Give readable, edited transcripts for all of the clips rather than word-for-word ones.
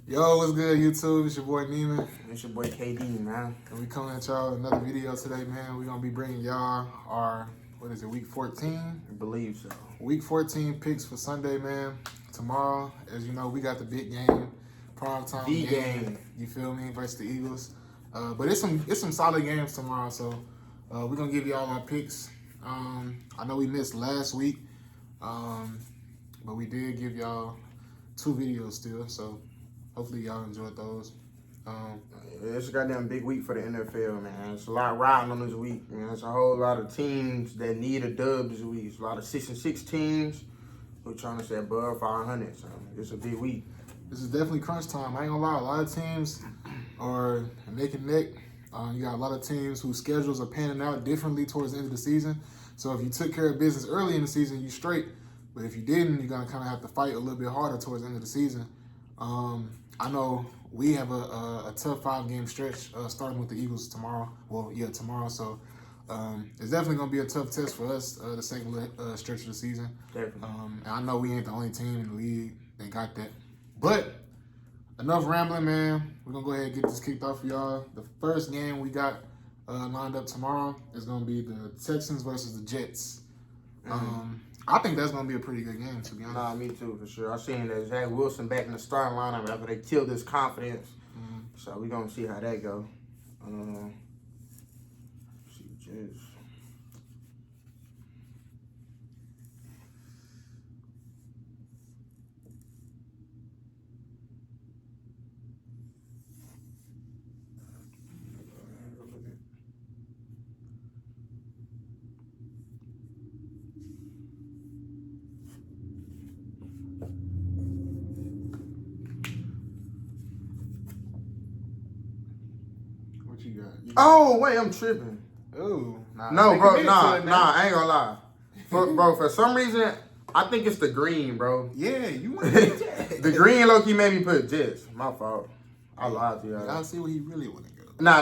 Yo, what's good, YouTube? It's your boy Neiman. It's your boy KD, man. And we coming at y'all with another video today, man. We're going to be bringing y'all our, week 14? I believe so. Week 14 picks for Sunday, man. Tomorrow, as you know, we got the big game, primetime game. You feel me? Versus the Eagles. But it's some solid games tomorrow, so we're going to give y'all our picks. I know we missed last week, but we did give y'all 2 videos still, so hopefully y'all enjoyed those. It's a goddamn big week for the NFL, man. It's a lot riding on this week, man. It's a whole lot of teams that need a dub this week. It's a lot of 6-6 teams who are trying to stay above 500, so it's a big week. This is definitely crunch time. I ain't gonna lie, a lot of teams are neck and neck. You got a lot of teams whose schedules are panning out differently towards the end of the season. So if you took care of business early in the season, you straight. But if you didn't, you're gonna kind of have to fight a little bit harder towards the end of the season. I know we have a tough 5-game stretch starting with the Eagles tomorrow. Well, yeah, tomorrow. So it's definitely going to be a tough test for us the second stretch of the season. Definitely. And I know we ain't the only team in the league that got that. But enough rambling, man. We're going to go ahead and get this kicked off for y'all. The first game we got lined up tomorrow is going to be the Texans versus the Jets. I think that's going to be a pretty good game, to be honest. Nah, me too, for sure. I seen that Zach Wilson back in the starting lineup after they killed his confidence. So we're going to see how that go. See, Jets. What you got? Oh, wait, I'm tripping. Oh, No, bro, I ain't gonna lie. Bro, for some reason, I think it's the green, bro. Yeah, you want to get Jets. The green low-key made me put Jets. My fault. I lied to y'all. Y'all see what he really want to go. Nah.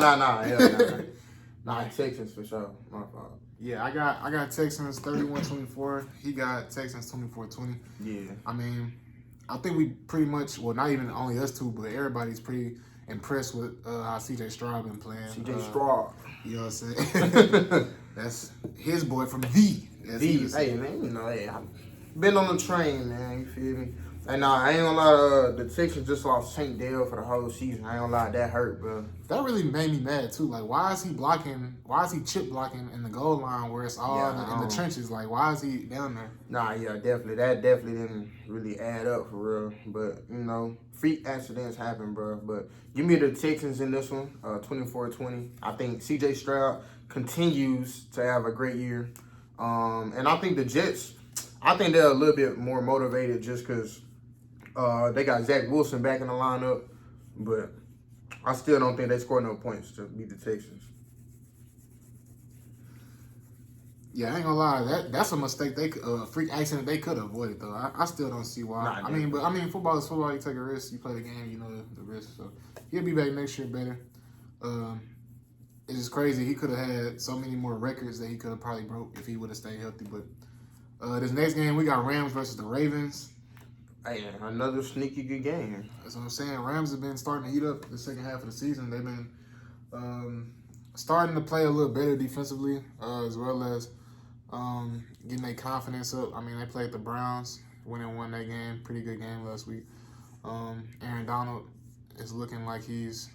Nah, Texans for sure. My fault. Yeah, I got Texans 31-24. He got Texans 24-20. Yeah. I mean, I think we pretty much, well, not even only us two, but everybody's pretty impressed with how C.J. Stroud been playing. C.J. Stroud. You know what I'm saying? That's his boy from V. Hey, man, you know, hey, I've been on the train, man. You feel me? And nah, I ain't gonna lie, the Texans just lost Tank Dell for the whole season. I ain't gonna lie, that hurt, bro. That really made me mad, too. Like, why is he chip blocking in the goal line where it's all in the trenches? Like, why is he down there? Nah, yeah, definitely. That definitely didn't really add up for real. But, you know, freak accidents happen, bro. But give me the Texans in this one, 24-20. I think C.J. Stroud continues to have a great year. And I think the Jets, I think they're a little bit more motivated just because they got Zach Wilson back in the lineup. But I still don't think they scored no points to beat the Texans. Yeah, I ain't gonna lie. That's a mistake. Freak accident they could have avoided though. I still don't see why. Nah, I mean, football is football. You take a risk. You play the game. You know the risk. So he'll be back next year better. It's just crazy. He could have had so many more records that he could have probably broke if he would have stayed healthy. But this next game we got Rams versus the Ravens. Hey, another sneaky good game. That's what I'm saying. Rams have been starting to heat up the second half of the season. They've been starting to play a little better defensively, as well as getting their confidence up. I mean, they played the Browns, won that game. Pretty good game last week. Aaron Donald is looking like he's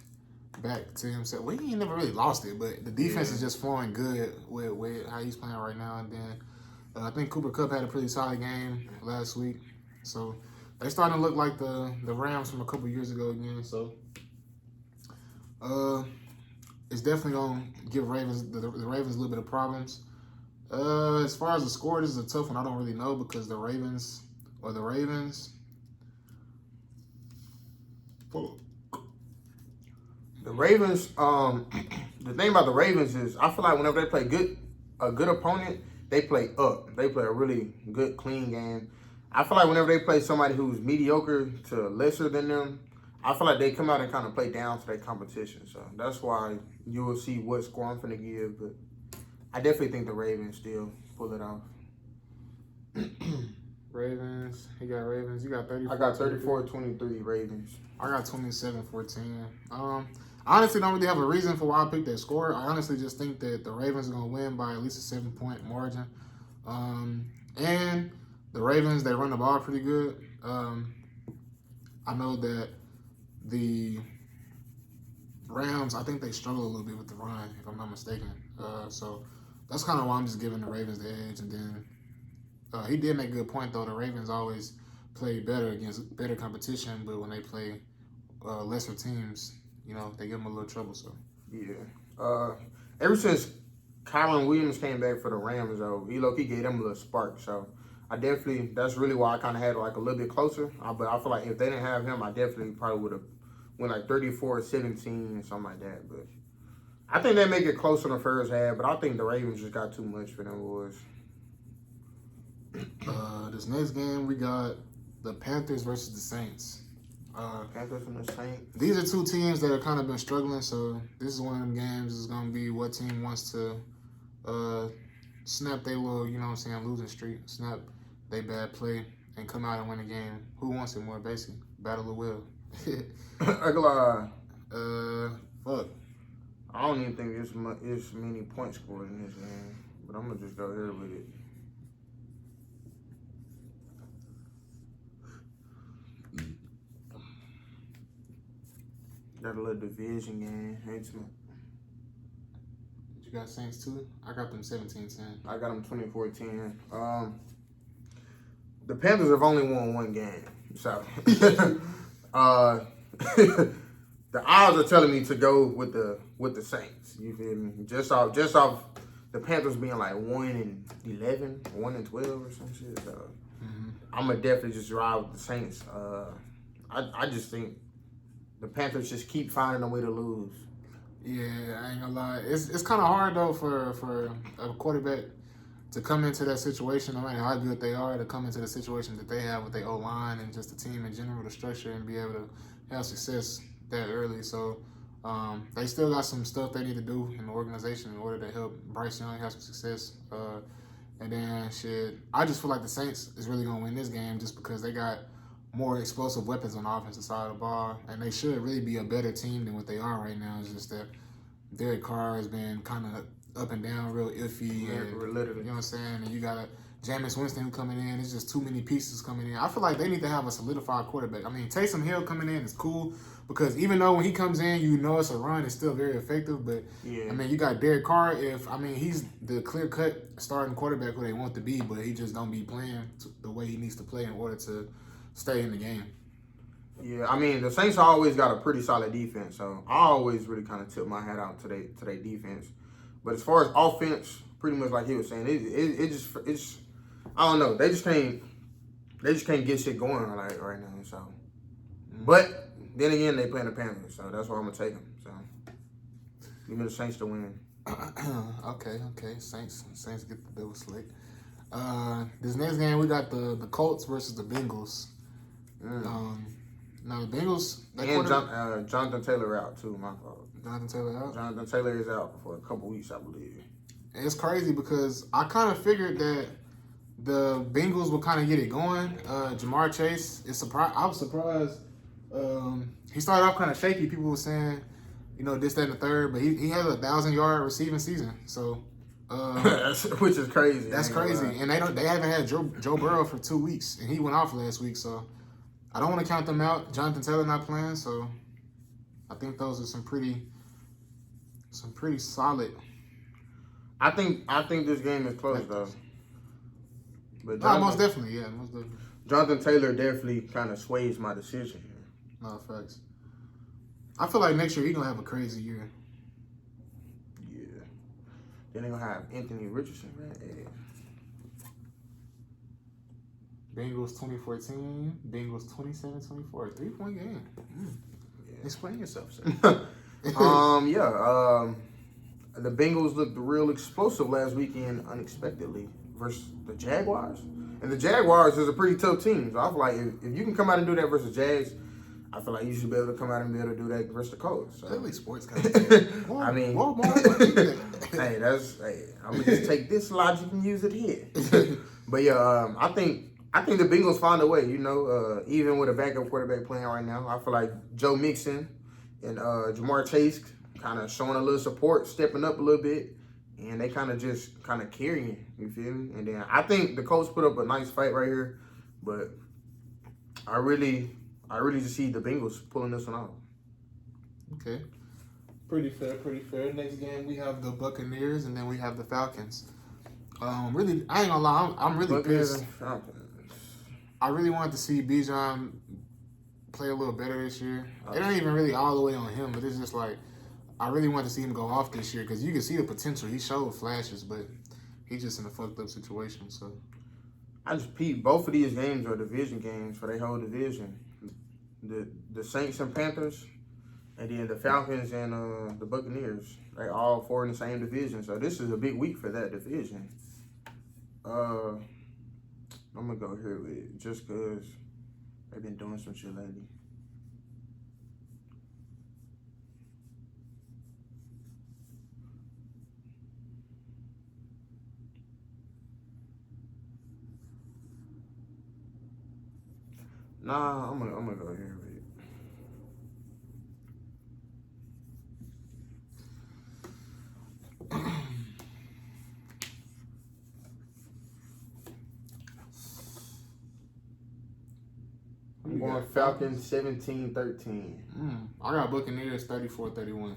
back to himself. Well, he ain't never really lost it, but the defense is just flowing good with how he's playing right now. And then I think Cooper Kupp had a pretty solid game last week. So they starting to look like the Rams from a couple years ago again. So it's definitely going to give the Ravens a little bit of problems. As far as the score, this is a tough one. I don't really know because the Ravens. The Ravens, the thing about the Ravens is I feel like whenever they play a good opponent, they play up. They play a really good, clean game. I feel like whenever they play somebody who's mediocre to lesser than them, I feel like they come out and kind of play down to their competition. So that's why you will see what score I'm finna give. But I definitely think the Ravens still pull it off. Ravens. He got Ravens. You got 34. I got 34-23 Ravens. I got 27-14. I honestly don't really have a reason for why I picked that score. I honestly just think that the Ravens are going to win by at least a 7-point margin. And the Ravens, they run the ball pretty good. I know that the Rams, I think they struggle a little bit with the run, if I'm not mistaken. So that's kind of why I'm just giving the Ravens the edge. And then he did make a good point, though. The Ravens always play better against better competition, but when they play lesser teams, you know, they give them a little trouble. So yeah, ever since Kyron Williams came back for the Rams, though, he gave them a little spark. So that's really why I kind of had it like a little bit closer. But I feel like if they didn't have him, I definitely probably would have went like 34-17 and something like that. But I think they make it closer in the first half. But I think the Ravens just got too much for them boys. This next game, we got the Panthers versus the Saints. Panthers and the Saints. These are two teams that have kind of been struggling, so this is one of them games. Is going to be what team wants to snap their little, you know what I'm saying, losing streak, snap their bad play, and come out and win a game. Who wants it more, basically? Battle of will. Fuck. I don't even think it's many points scored in this game, but I'm going to just go here with it. Got a little division game. You got Saints too? I got them 17-10. I got them 24-10. The Panthers have only won one game, so the odds are telling me to go with the Saints. You feel me? Just off the Panthers being like 1-11, 1-12 or some shit. So I'm gonna definitely just ride with the Saints. I just think the Panthers just keep finding a way to lose. Yeah, I ain't gonna lie. It's kind of hard though for a quarterback to come into that situation, no matter how good they are, to come into the situation that they have with their O-line and just the team in general, the structure, and be able to have success that early. So they still got some stuff they need to do in the organization in order to help Bryce Young have some success. And then I just feel like the Saints is really gonna win this game just because they got more explosive weapons on the offensive side of the ball, and they should really be a better team than what they are right now. It's just that Derek Carr has been kind of up and down, real iffy. And, literally. You know what I'm saying? And you got a Jameis Winston coming in. It's just too many pieces coming in. I feel like they need to have a solidified quarterback. I mean, Taysom Hill coming in is cool because even though when he comes in, you know it's a run, it's still very effective. But, I mean, you got Derek Carr. He's the clear-cut starting quarterback who they want to be, but he just don't be playing the way he needs to play in order to stay in the game. Yeah, I mean, the Saints always got a pretty solid defense, so I always really kind of tip my hat out to their defense. But as far as offense, pretty much like he was saying, it's I don't know. They just can't get shit going like right now. So, but then again, they playing the Panthers, so that's why I'm gonna take them. So, give me the Saints to win. Okay. Saints get the double slick. This next game we got the Colts versus the Bengals. Now the Bengals and Jonathan Taylor out too. My fault. Jonathan Taylor out. Jonathan Taylor is out for a couple weeks, I believe. It's crazy because I kind of figured that the Bengals would kind of get it going. Jamar Chase is surprised. I was surprised. He started off kind of shaky. People were saying, you know, this, that, and the third, but he had a 1,000-yard receiving season. So, which is crazy. That's crazy. And they haven't had Joe Burrow for 2 weeks, and he went off last week. So, I don't want to count them out. Jonathan Taylor not playing, so I think those are some pretty solid. I think this game is close though. But most definitely, yeah, most definitely. Jonathan Taylor definitely kind of sways my decision here. No, facts. I feel like next year he's gonna have a crazy year. Yeah. Then they're gonna have Anthony Richardson, right? Yeah. Bengals 2014, Bengals 27-24, 3-point game. Yeah. Explain yourself, sir. The Bengals looked real explosive last weekend unexpectedly versus the Jaguars. And the Jaguars is a pretty tough team. So I feel like if you can come out and do that versus Jags, I feel like you should be able to come out and be able to do that versus the Colts. So. Really sports commentator. I mean, I'm gonna just take this logic and use it here. But yeah, I think I think the Bengals find a way, even with a backup quarterback playing right now. I feel like Joe Mixon and Jamar Chase kind of showing a little support, stepping up a little bit, and they kind of just carrying, you feel me? And then I think the Colts put up a nice fight right here, but I really just see the Bengals pulling this one off. Okay. Pretty fair. Next game, we have the Buccaneers, and then we have the Falcons. Really, I ain't gonna lie, I'm really pissed. I really wanted to see Bijan play a little better this year. It ain't even really all the way on him, but it's just like, I really wanted to see him go off this year because you can see the potential. He showed flashes, but he's just in a fucked up situation, so. I just peeped. Both of these games are division games for their whole division. The Saints and Panthers, and then the Falcons and the Buccaneers. They all four in the same division. So this is a big week for that division. I'm going to go here with it just because they've been doing some shit lately. Nah, I'm gonna go here with it. I'm going Falcons 17-13. I got Buccaneers 34-31.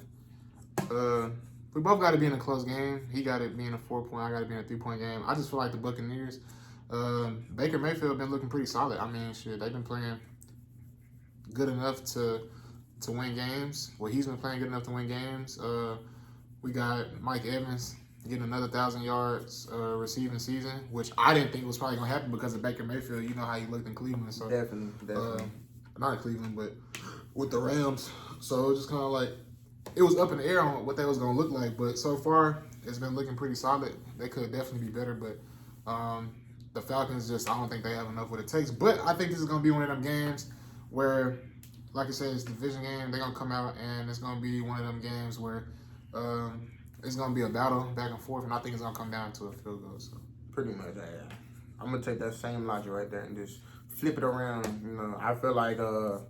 We both got to be in a close game. He got it being a 4-point. I got it being a 3-point game. I just feel like the Buccaneers. Baker Mayfield been looking pretty solid. I mean, shit, they've been playing good enough to win games. Well, he's been playing good enough to win games. We got Mike Evans getting another 1,000 yards receiving season, which I didn't think was probably gonna happen because of Baker Mayfield. You know how he looked in Cleveland, so definitely. Not in Cleveland, but with the Rams. So it was just kind of like it was up in the air on what that was gonna look like. But so far, it's been looking pretty solid. They could definitely be better, but the Falcons I don't think they have enough what it takes. But I think this is gonna be one of them games where, like I said, it's a division game. They're gonna come out and it's gonna be one of them games where it's gonna be a battle back and forth, and I think it's gonna come down to a field goal. So pretty much, yeah. I'm gonna take that same logic right there and just flip it around. I feel like the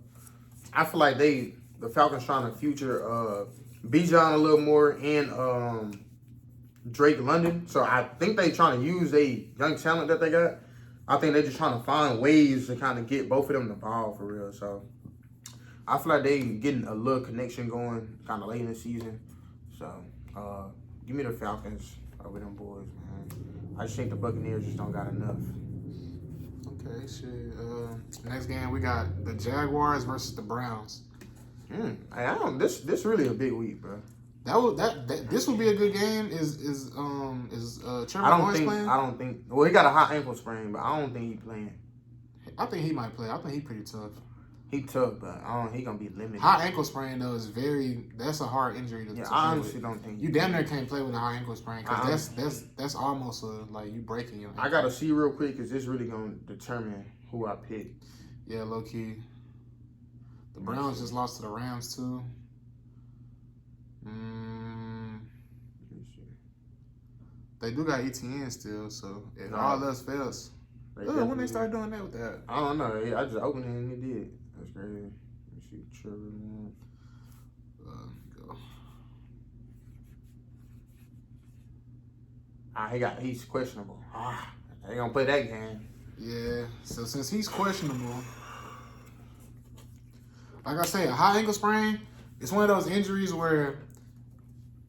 Falcons trying to future Bijan a little more and Drake London. So I think they trying to use a young talent that they got. I think they just trying to find ways to kind of get both of them the ball for real. So I feel like they getting a little connection going kind of late in the season. So give me the Falcons over them boys, man. I just think the Buccaneers just don't got enough. Okay, shit. Next game we got the Jaguars versus the Browns. This really a big week, bro. This would be a good game. Is Trevor Lawrence playing? I don't think. Well, he got a hot ankle sprain, but I don't think he playing. I think he might play. I think he's pretty tough. He tough, but he gonna be limited. High ankle sprain though that's a hard injury to I honestly don't think you damn near can't play with a high ankle sprain because that's almost like you breaking your ankle. I gotta see real quick because this really gonna determine who I pick. Yeah, low key. The Browns just lost to the Rams too. They do got ETN still, so if all else fails. When they start doing that with that? I don't know. I just opened it and it did. That's crazy. Let me see. Trevor. Go. He's questionable. They gonna play that game. Yeah. So since he's questionable, like I say, a high ankle sprain, it's one of those injuries where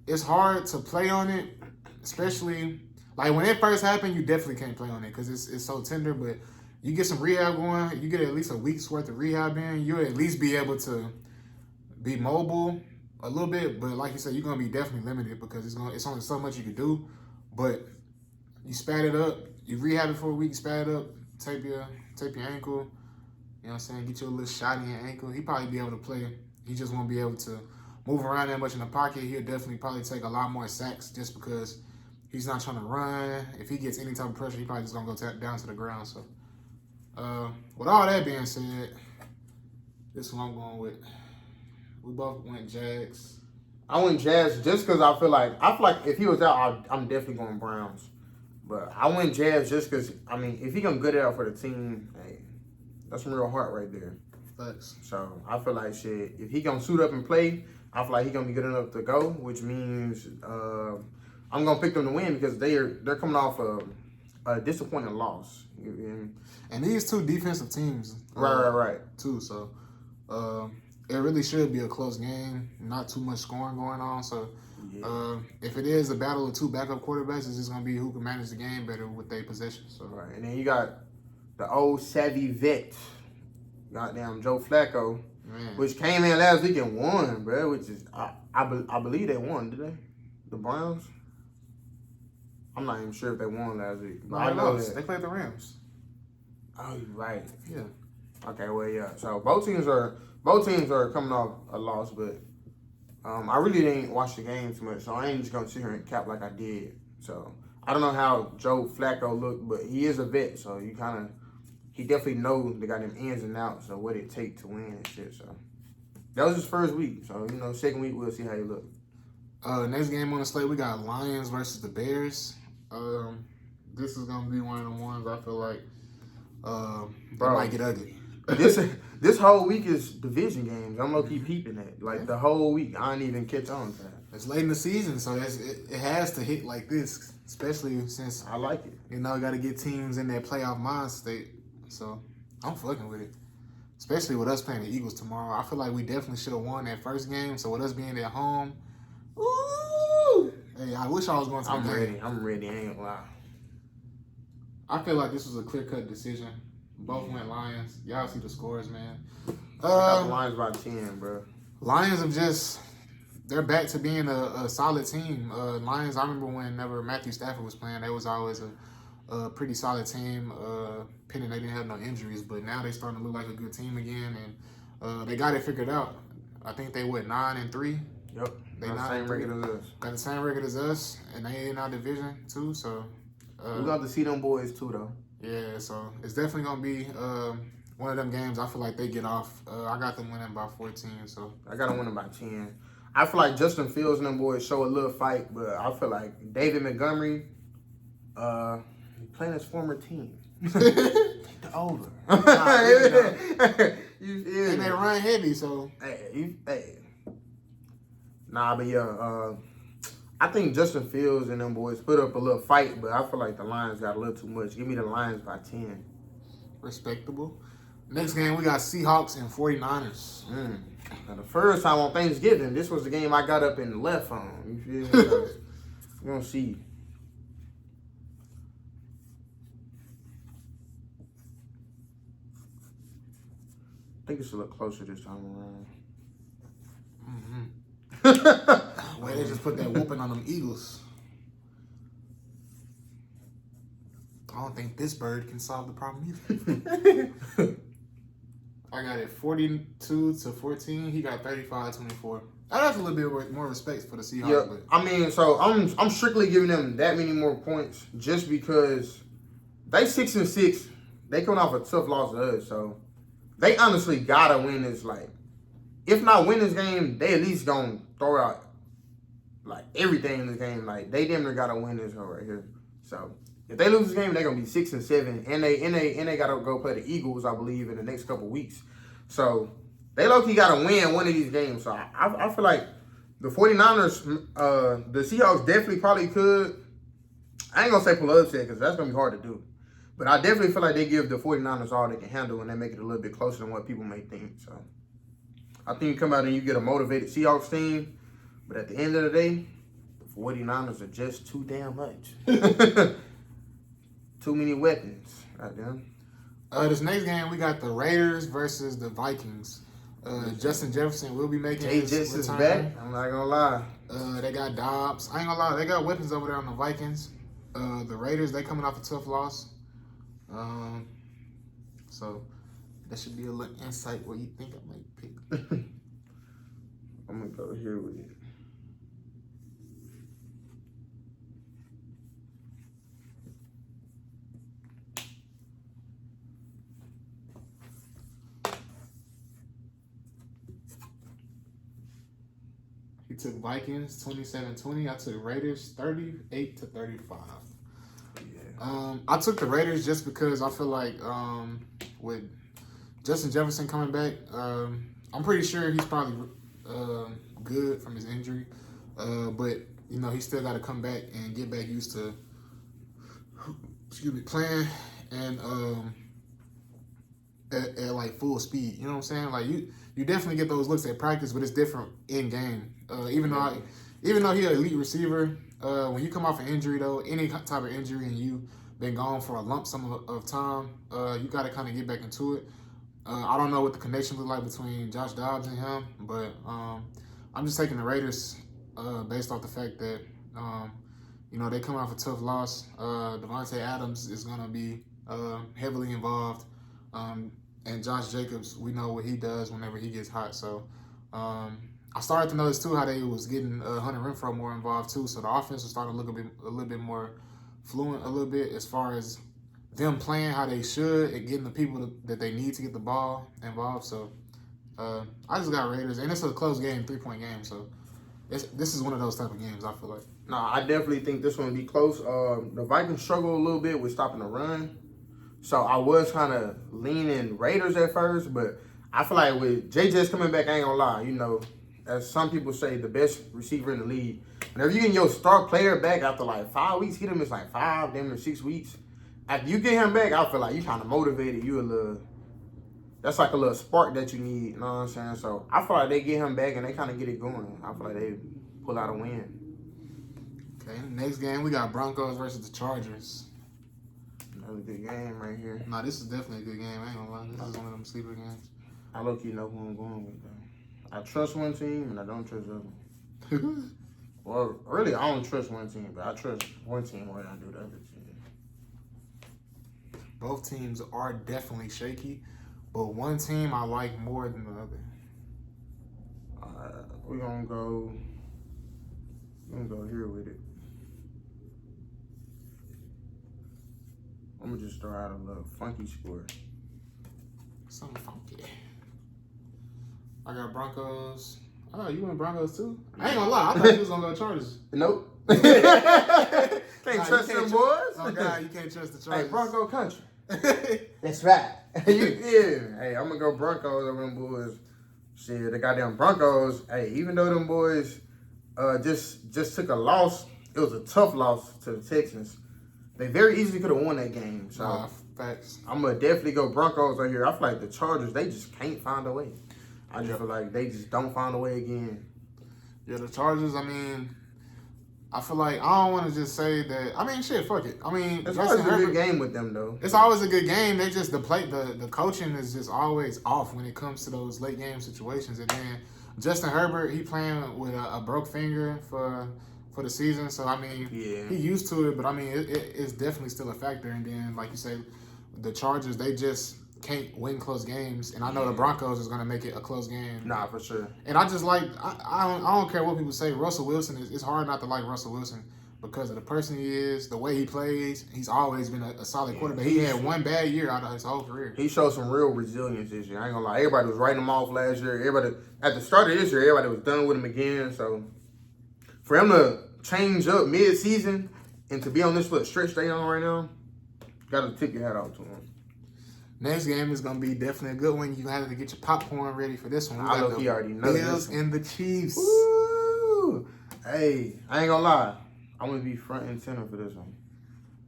it's hard to play on it, especially like when it first happened. You definitely can't play on it because it's so tender. But you get some rehab going, you get at least a week's worth of rehab in, you'll at least be able to be mobile a little bit. But like you said, you're gonna be definitely limited because it's only so much you can do. But you spat it up, you rehab it for a week, you spat it up, tape your ankle. You know what I'm saying? Get you a little shot in your ankle. He'll probably be able to play. He just won't be able to move around that much in the pocket. He'll definitely probably take a lot more sacks just because he's not trying to run. If he gets any type of pressure, he probably just going to go down to the ground. So, with all that being said, this is what I'm going with. We both went Jags. I went Jags just because I feel like if he was out, I'm definitely going Browns. But I went Jazz just because, I mean, if he gonna good it out for the team, hey, that's some real heart right there. Thanks. So I feel like shit, if he gonna suit up and play, I feel like he gonna be good enough to go, which means I'm gonna pick them to win because they're coming off a disappointing loss. And these two defensive teams, Right. too. So it really should be a close game. Not too much scoring going on. So if it is a battle of two backup quarterbacks, it's just gonna be who can manage the game better with their possession. So Right, and then you got the old savvy vet, goddamn Joe Flacco, man, which came in last week and won, bro. Which is I believe they won, did they? The Browns. I'm not even sure if they won last week, but I know that they played the Rams. Oh, you're right. Yeah. Okay, well, yeah. So both teams are coming off a loss, but I really didn't watch the game too much, so I ain't just gonna sit here and cap like I did. So I don't know how Joe Flacco looked, but he is a vet, so he definitely knows they got them ins and outs of what it takes to win and shit. So that was his first week. So second week we'll see how he look. Next game on the slate we got Lions versus the Bears. This is gonna be one of the ones I feel like it might get ugly. This whole week is division games. I'm low key peeping at like the whole week. I didn't even catch on to that. It's late in the season, so it has to hit like this, especially since I like it. Got to get teams in their playoff mind state. So I'm fucking with it, especially with us playing the Eagles tomorrow. I feel like we definitely should have won that first game. So with us being at home, ooh, hey, I wish I was going to. I'm ready. I ain't gonna lie. I feel like this was a clear-cut decision. Both went Lions. Y'all see the scores, man. I got the Lions by 10, bro. Lions they're back to being a solid team. Lions, I remember whenever Matthew Stafford was playing, they was always a pretty solid team. Pending they didn't have no injuries, but now they starting to look like a good team again, and they got it figured out. I think they went 9-3. Yep. They got the same record as us. Got the same record as us, and they in our division too. So we got to see them boys too, though. Yeah, so it's definitely gonna be one of them games. I feel like they get off. I got them winning by 14. So I got them winning by 10. I feel like Justin Fields and them boys show a little fight, but I feel like David Montgomery, playing his former team. Take the over. And they run heavy, so hey. Nah, but yeah, I think Justin Fields and them boys put up a little fight, but I feel like the Lions got a little too much. Give me the Lions by 10. Respectable. Next game, we got Seahawks and 49ers. Now, the first time on Thanksgiving, this was the game I got up and left on. You feel me? We're going to see. I think it's a little closer this time around. Well, they just put that whooping on them Eagles. I don't think this bird can solve the problem either. I got it 42-14. He got 35-24. That's a little bit more respect for the Seahawks. Yeah, but I mean, so I'm strictly giving them that many more points just because they 6-6. They coming off a tough loss to us, so they honestly gotta win this. Like, if not win this game, they at least gonna throw out like everything in this game. Like, they damn near gotta win this one right here. So if they lose this game, they're gonna be 6-7, and they gotta go play the Eagles, I believe, in the next couple weeks. So they low-key gotta win one of these games. So I feel like the 49ers, the Seahawks definitely probably could. I ain't gonna say pull upset because that's gonna be hard to do. But I definitely feel like they give the 49ers all they can handle and they make it a little bit closer than what people may think. So I think you come out and you get a motivated Seahawks team. But at the end of the day, the 49ers are just too damn much. Too many weapons. Goddamn. This next game, we got the Raiders versus the Vikings. Justin Jefferson will be making Jay his Jets is return. back. I'm not gonna lie. They got Dobbs. I ain't gonna lie, they got weapons over there on the Vikings. The Raiders, they coming off a tough loss. So that should be a little insight what you think I might pick. I'm gonna go here with it. He took Vikings 27-20. I took Raiders 38-35. Yeah. I took the Raiders just because I feel like with Justin Jefferson coming back, I'm pretty sure he's probably good from his injury, but you know he still got to come back and get back used to playing and at like full speed. You know what I'm saying? Like you definitely get those looks at practice, but it's different in game. Even though he's an elite receiver, when you come off an injury though, any type of injury, and you been gone for a lump sum of time, you got to kind of get back into it. I don't know what the connection look like between Josh Dobbs and him, but I'm just taking the Raiders based off the fact that you know they come off a tough loss. Devontae Adams is gonna be heavily involved, and Josh Jacobs, we know what he does whenever he gets hot. So I started to notice too how they was getting Hunter Renfrow more involved too. So the offense was starting to look a little bit more fluent a little bit as far as them playing how they should and getting the people that they need to get the ball involved. So I just got Raiders, and it's a close game, 3-point game. So this is one of those type of games, I feel like. No, I definitely think this one will be close. The Vikings struggle a little bit with stopping the run. So I was kind of leaning Raiders at first, but I feel like with JJ's coming back, I ain't gonna lie, you know, as some people say, the best receiver in the league. Whenever you get your star player back after like 5 weeks, hit him is like 5, damn near 6 weeks. After you get him back, I feel like you kind of motivated. You a little, that's like a little spark that you need. You know what I'm saying? So I feel like they get him back and they kind of get it going. I feel like they pull out a win. Okay, next game we got Broncos versus the Chargers. Another good game right here. Nah, this is definitely a good game. I ain't gonna lie. This is one of them sleeper games. I low-key know who I'm going with, though. I trust one team, and I don't trust the other one. Well, really, I don't trust one team, but I trust one team more than I do the other team. Both teams are definitely shaky, but one team I like more than the other. We're gonna go here with it. I'm gonna just throw out a little funky score. Something funky. I got Broncos. Oh, you went Broncos too? I ain't gonna lie. I thought you was gonna go Chargers. Nope. Can't trust them boys. Oh God, you can't trust the Chargers. Hey, Bronco country. That's right. Yeah. Hey, I'm gonna go Broncos over them boys. Shit, the goddamn Broncos. Hey, even though them boys just took a loss, it was a tough loss to the Texans. They very easily could have won that game. So facts. I'm gonna definitely go Broncos right here. I feel like the Chargers, they just can't find a way. I just feel like they just don't find a way again. Yeah, the Chargers, I mean, I feel like I don't want to just say that. I mean, shit, fuck it. I mean, it's always a good game with them, though. It's always a good game. They just the coaching is just always off when it comes to those late game situations. And then Justin Herbert, he playing with a broke finger for the season. So I mean, he used to it, but I mean, it's definitely still a factor. And then, like you say, the Chargers, they just can't win close games, and I know the Broncos is going to make it a close game. Nah, for sure. And I just like I don't care what people say. Russell Wilson it's hard not to like Russell Wilson because of the person he is, the way he plays. He's always been a solid quarterback. He had one bad year out of his whole career. He showed some real resilience this year. I ain't gonna lie. Everybody was writing him off last year. Everybody at the start of this year, everybody was done with him again. So for him to change up mid-season and to be on this little stretch they on right now, gotta tip your hat off to him. Next game is going to be definitely a good one. You have to get your popcorn ready for this one. I know he already knows Bills and the Chiefs. Woo! Hey, I ain't gonna lie. I'm going to be front and center for this one.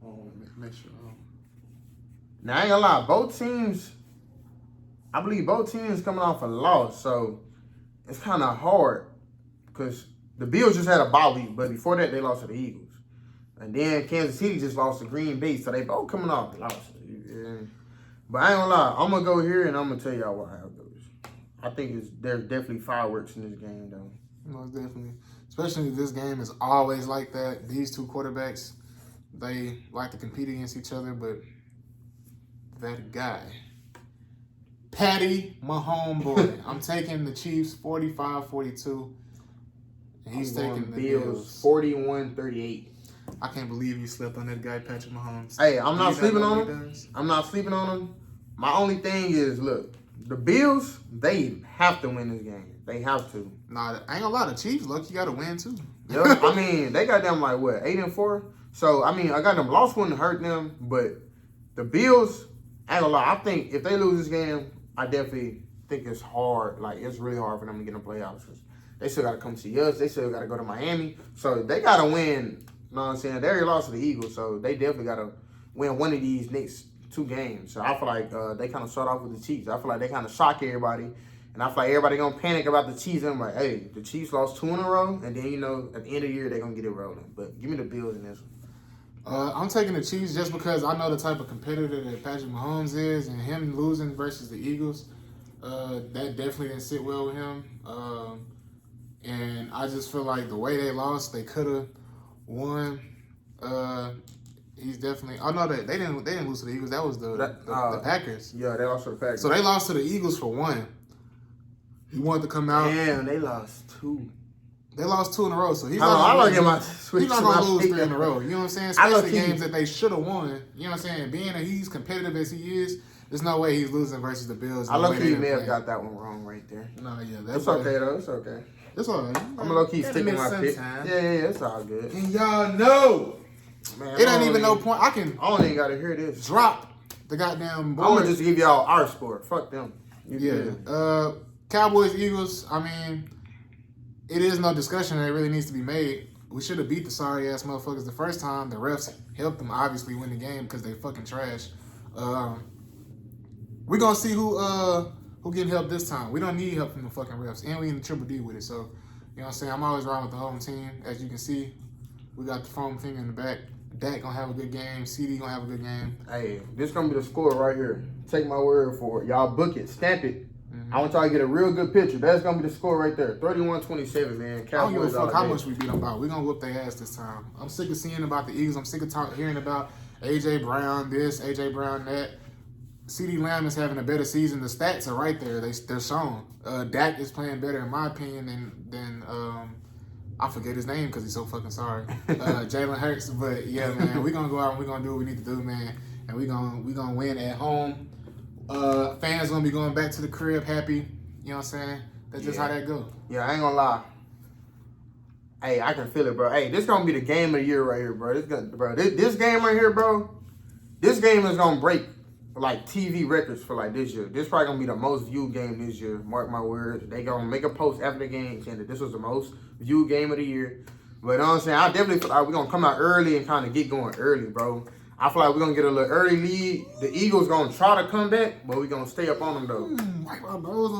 Oh, make sure. Now, I ain't gonna lie. I believe both teams coming off a loss. So, it's kind of hard because the Bills just had a bye week. But before that, they lost to the Eagles. And then Kansas City just lost to Green Bay. So, they both coming off losses. Yeah. But I ain't gonna lie, I'm gonna go here and I'm gonna tell y'all what I have those. I think there's definitely fireworks in this game, though. Most definitely. Especially this game is always like that. These two quarterbacks, they like to compete against each other, but that guy, Patty Mahomes, I'm taking the Chiefs 45-42. And he's taking the Bills 41-38. I can't believe you slept on that guy, Patrick Mahomes. Hey, I'm not sleeping on him. I'm not sleeping on him. My only thing is, look, the Bills, they have to win this game. They have to. Nah, I ain't gonna lie, the Chiefs, look, you gotta win too. Yeah, I mean, they got them like, what, 8-4? So, I mean, I got them lost wouldn't hurt them, but the Bills, I ain't gonna lie, I think if they lose this game, I definitely think it's hard. Like, it's really hard for them to get in the playoffs. They still got to come see us. They still got to go to Miami. So, they got to win. You know what I'm saying? They already lost to the Eagles, so they definitely got to win one of these next 2 games. So, I feel like they kind of start off with the Chiefs. I feel like they kind of shock everybody. And I feel like everybody going to panic about the Chiefs. And I'm like, hey, the Chiefs lost 2 in a row. And then, you know, at the end of the year, they're going to get it rolling. But give me the Bills in this one. I'm taking the Chiefs just because I know the type of competitor that Patrick Mahomes is, and him losing versus the Eagles, that definitely didn't sit well with him. And I just feel like the way they lost, they could have won. He's definitely. Oh no, they didn't lose to the Eagles. That was the Packers. Yeah, they lost to the Packers. So they lost to the Eagles for 1. He wanted to come out. Damn, they lost 2. They lost 2 in a row, so he's not going to lose 3 in a row. You know what I'm saying? Especially games that they should have won. You know what I'm saying? Being that he's competitive as he is, there's no way he's losing versus the Bills. I low-key may have got that one wrong right there. No, yeah. That's it's okay, though. It's okay. It's all right. I'm low-key sticking my pick. Yeah, it's all good. And y'all know. Man, it ain't even no point. I don't even got to hear this. Drop the goddamn board. I'm going to just give y'all our score. Fuck them. Yeah. Cowboys, Eagles, I mean, it is no discussion that really needs to be made. We should have beat the sorry ass motherfuckers the first time. The refs helped them obviously win the game because they fucking trash. We're gonna see who getting help this time. We don't need help from the fucking refs, and we in the triple D with it. So you know what I'm saying. I'm always riding with the home team. As you can see, we got the foam finger in the back. Dak gonna have a good game. CD gonna have a good game. Hey, this gonna be the score right here. Take my word for it. Y'all book it, stamp it. I want y'all to get a real good picture. That's going to be the score right there. 31-27, man. Cowboys, I don't give a fuck how much we beat them by. We're going to whoop their ass this time. I'm sick of seeing about the Eagles. I'm sick of hearing about A.J. Brown this, A.J. Brown that. CeeDee Lamb is having a better season. The stats are right there. They're shown. Dak is playing better, in my opinion, than I forget his name because he's so fucking sorry. Jalen Hurts. But, yeah, man, we're going to go out and we're going to do what we need to do, man. And we're gonna win at home. Fans gonna be going back to the crib happy. You know what I'm saying? That's just how that go. Yeah, I ain't gonna lie. Hey, I can feel it, bro. Hey, this gonna be the game of the year right here, bro. This game right here, bro. This game is gonna break like TV records for like this year. This probably gonna be the most viewed game this year. Mark my words. They gonna make a post after the game saying that this was the most viewed game of the year. But you know what I'm saying? I definitely feel like we're gonna come out early and kind of get going early, bro. I feel like we're going to get a little early lead. The Eagles going to try to come back, but we're going to stay up on them, though.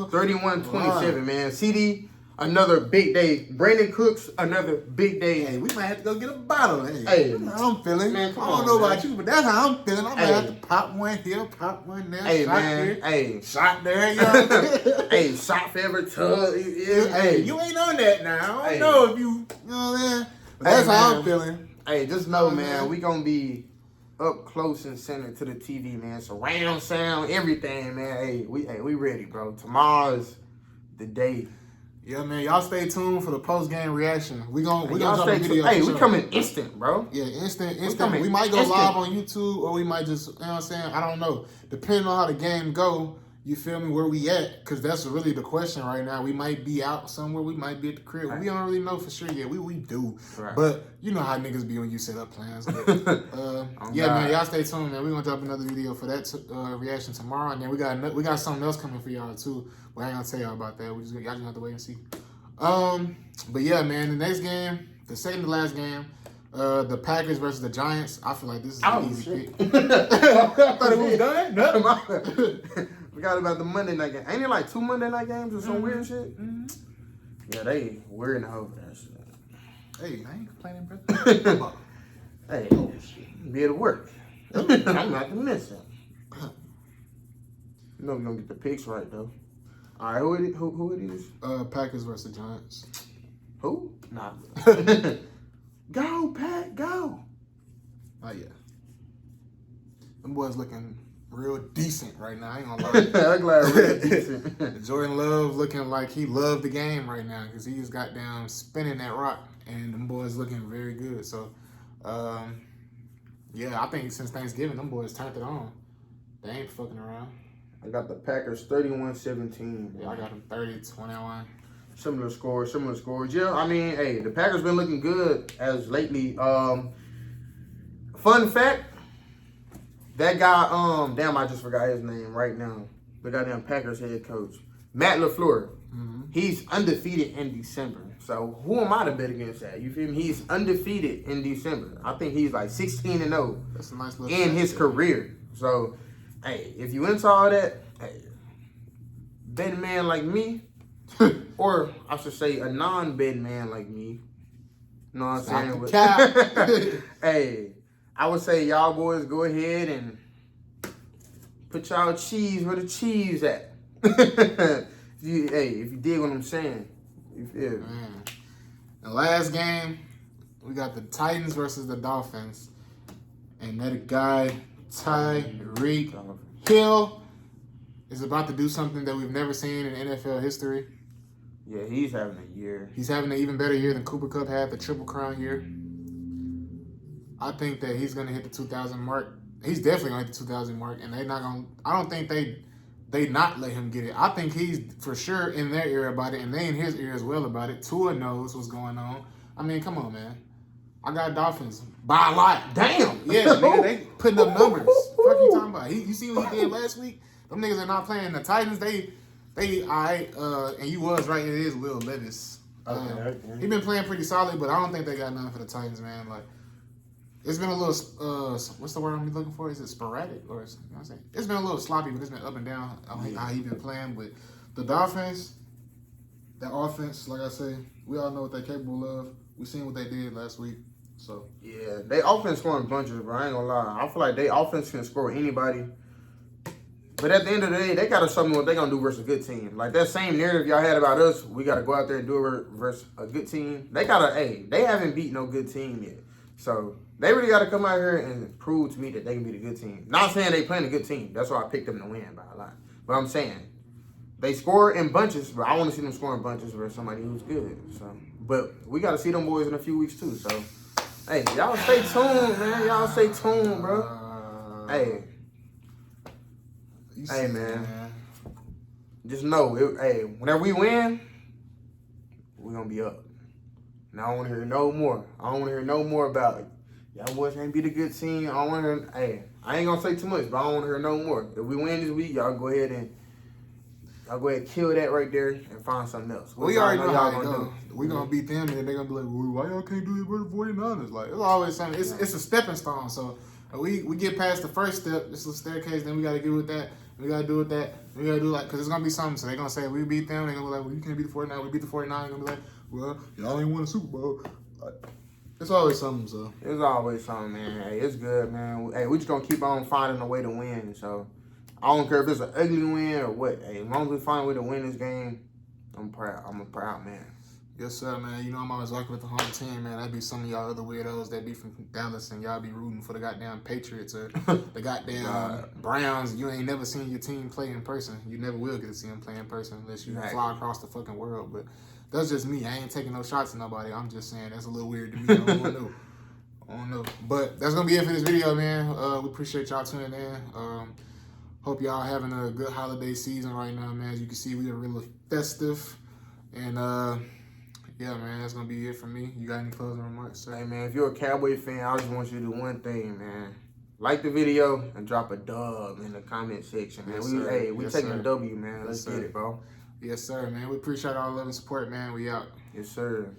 31-27, man. CD, another big day. Brandon Cooks, another big day. Hey, we might have to go get a bottle. Hey. That's how I'm feeling. Man, I don't know about you, but that's how I'm feeling. I might have to pop one here, pop one there. Hey, shot man. here, hey. shot there. You know what I mean? Hey, shot for every tug. Hey, you ain't on that now. I don't know if you know what I'm saying? But that's how I'm feeling. Hey, just know, man, we going to be up close and center to the TV, man. Surround sound, everything, man. Hey, we ready, bro. Tomorrow's the day. Yeah, man. Y'all stay tuned for the post game reaction. We gonna drop a video. Hey, we coming instant, bro. Yeah, instant. We might go live on YouTube, or we might just, you know what I'm saying? I don't know. Depending on how the game go, you feel me, where we at? Because that's really the question right now. We might be out somewhere. We might be at the crib. Right. We don't really know for sure yet. We do. Right. But you know how niggas be when you set up plans. But, yeah, man, y'all stay tuned, man. We're going to drop another video for that reaction tomorrow. And then we got something else coming for y'all, too. But I ain't going to tell y'all about that. Y'all just have to wait and see. But, yeah, man, the next game, the second to last game, the Packers versus the Giants. I feel like this is an easy pick. I thought it was done. No. Forgot about the Monday night game. Ain't it like 2 Monday night games or some weird shit? Mm-hmm. Yeah, they weird in the hole for that shit. Hey, I ain't complaining, brother. Hey, be able to work. I'm not gonna miss it. You know we're gonna get the picks right though. All right, who it is? Packers versus Giants. Who? Nah. Go, Pat, go. Oh yeah. Them boys looking real decent right now. I ain't gonna lie. I'm glad real decent. Jordan Love looking like he loved the game right now because he's got down spinning that rock, and them boys looking very good. So, yeah, I think since Thanksgiving, them boys turned it on. They ain't fucking around. I got the Packers 31-17. Yeah, I got them 30-21. Similar scores. Yeah, I mean, hey, the Packers been looking good as lately. Fun fact, that guy, damn, I just forgot his name right now. The goddamn Packers head coach, Matt LaFleur. He's undefeated in December. So who am I to bet against that? You feel me? He's undefeated in December. I think he's like 16-0 That's a nice little in his career. So, hey, if you into all that, hey, betting man like me, or I should say a non-betting man like me, you know what I'm saying? Hey, I would say y'all boys go ahead and put y'all cheese where the cheese at. If you dig what I'm saying. You feel me? Man. The last game, we got the Titans versus the Dolphins. And that guy, Tyreek Hill, is about to do something that we've never seen in NFL history. Yeah, he's having a year. He's having an even better year than Cooper Kupp had, the Triple Crown year. I think that he's going to hit the 2,000 mark. He's definitely going to hit the 2,000 mark, and they're not going to – I don't think they not let him get it. I think he's for sure in their ear about it, and they in his ear as well about it. Tua knows what's going on. I mean, come on, man. I got Dolphins by a lot. Damn. Yeah, nigga, they putting up numbers. What you talking about? You see what he did last week? Them niggas are not playing. The Titans, they all right. And you was right. It is Will Levis. Okay. He been playing pretty solid, but I don't think they got nothing for the Titans, man. Like, it's been a little, what's the word I'm looking for? Is it sporadic? Or, you know what I'm saying? It's been a little sloppy, but it's been up and down how he been playing. But the Dolphins, that offense, like I say, we all know what they're capable of. We seen what they did last week. So yeah, they offense scoring bunches, bro. I ain't gonna lie. I feel like they offense can score anybody. But at the end of the day, they gotta show me what they gonna do versus a good team. Like that same narrative y'all had about us, we gotta go out there and do it versus a good team. They haven't beat no good team yet. So they really gotta come out here and prove to me that they can beat a good team. Not saying they playing a good team. That's why I picked them to win by a lot. But I'm saying they score in bunches, but I want to see them score in bunches versus somebody who's good. So, but we gotta see them boys in a few weeks too. So. Hey, y'all stay tuned, man. Y'all stay tuned, bro. Hey, man. Just know, whenever we win, we're going to be up. And I don't want to hear no more. I don't want to hear no more about it. Y'all boys ain't be the good team. I don't want to hear, I ain't going to say too much, but I don't want to hear no more. If we win this week, y'all go ahead and kill that right there and find something else. We already know how it go. We're going to beat them, and then they're going to be like, well, why y'all can't do it with the 49ers? Like, it's always something. It's a stepping stone. So we get past the first step. It's a staircase. Then we got to get with that. We got to do with that. We got to do because it's going to be something. So they're going to say, we beat them. They're going to be like, well, you can't beat the 49ers. We beat the 49ers. They're going to be like, well, y'all ain't won a Super Bowl. It's always something, so. It's always something, man. Hey, it's good, man. Hey, we just going to keep on finding a way to win, so. I don't care if it's an ugly win or what. Hey, as long as we find a way to win this game, I'm proud. I'm a proud man. Yes, sir, man. You know I'm always rocking with the home team, man. That'd be some of y'all other weirdos that be from Dallas and y'all be rooting for the goddamn Patriots or the goddamn Browns. You ain't never seen your team play in person. You never will get to see them play in person unless you fly across the fucking world. But that's just me. I ain't taking no shots at nobody. I'm just saying that's a little weird to me. I don't know. But that's going to be it for this video, man. We appreciate y'all tuning in. Hope y'all having a good holiday season right now, man. As you can see, we are really festive. And, yeah, man, that's going to be it for me. You got any closing remarks, sir? Hey, man, if you're a Cowboy fan, I just want you to do one thing, man. Like the video and drop a dub in the comment section, man. Yes, we taking a W, man. Let's get it, bro. Yes, sir, man. We appreciate all the love and support, man. We out. Yes, sir.